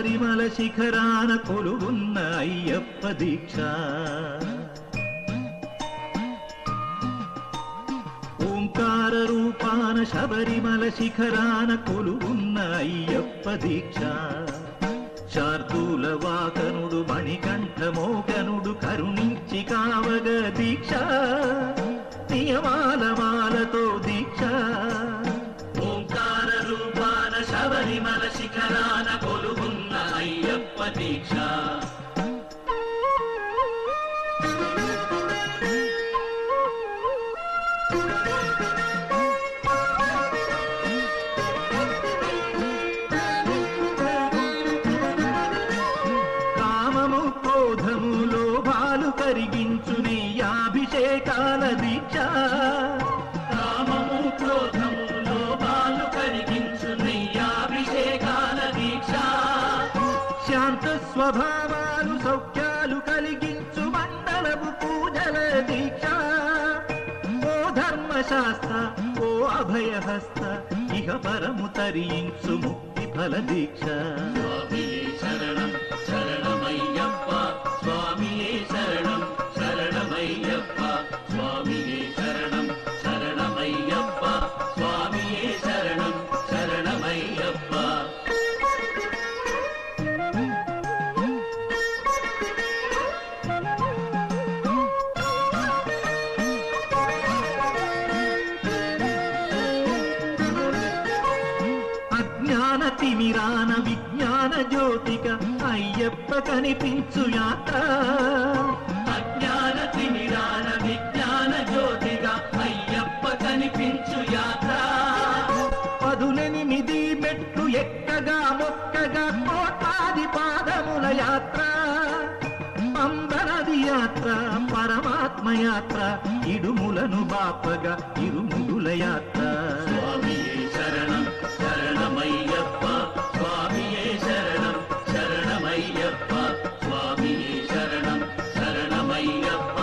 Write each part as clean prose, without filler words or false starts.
శబరిమల శిఖరాన కొలువున్న అయ్యప్ప దీక్ష ఓంకార రూపాన శబరిమల శిఖరాన కొలువున్న అయ్యప్ప దీక్ష శార్దూల వాకనుడు మణికంఠమోకనుడు కరుణించి కావగ దీక్ష నియమాల మాలతో దీక్ష ఓంకార రూపాన శబరిమల శిఖరాన కొలువున్న అయ్యప్ప దీక్ష కామము క్రోధము లోభాలు కరిగించు నెయ్యాభిషేకాల దీక్ష కామము క్రోధము లోభాలు కరిగించు నెయ్యాభిషేకాల దీక్ష శాంత స్వభావాలు సౌఖ్యాలు కలిగించు మండలపు పూజల దీక్ష ఓ ధర్మశాస్త్ర ఓ అభయహస్త ఇహ పరము తరించు ముక్తి ఫల దీక్ష శరణం శరణమయ్యప్ప స్వామియే శరణం శరణమయ్యప్ప స్వామియే శరణం శరణమయ్యప్ప స్వామియే శరణం శరణమయ్యప్ప అజ్ఞాన తిమిరాన విజ్ఞాన జ్యోతిక అయ్యప్ప కనిపించు యాత్ర అజ్ఞాన తిమిరాన విజ్ఞాన జ్యోతిక అయ్యప్ప కనిపించు యాత్ర 18 మెట్లు ఎక్కగా మొక్కగా కోటాది పాదముల యాత్ర పంబనది యాత్ర పరమాత్మ యాత్ర ఇడుములను బాపగా ఇరుముడుల యాత్ర స్వామియే శరణం శరణమయ్యప్ప స్వామియే శరణం శరణమయ్యప్ప స్వామియే శరణం శరణమయ్యప్ప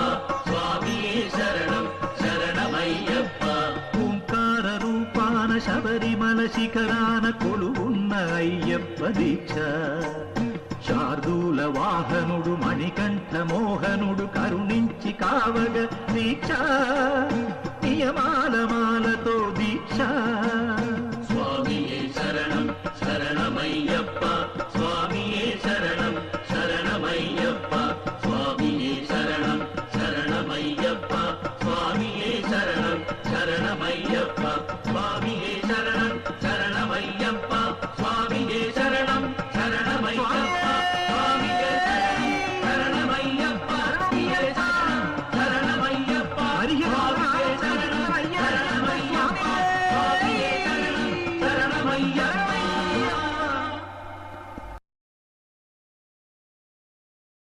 స్వామియే శరణం శరణమయ్యప్ప ఓంకార రూపాన శబరిమల శిఖరాన కొలువున్న అయ్యప్ప దీక్ష శార్దూల వాహనుడు మణికంఠ మోహనుడు కరుణించి కావగ దీక్ష నియమాల మాలతో దీక్ష స్వామియే శరణం శరణమయ్యప్ప స్వామియే శరణం శరణమయ్యప్ప స్వామియే శరణం శరణమయ్యప్ప స్వామియే శరణం శరణమయ్యప్ప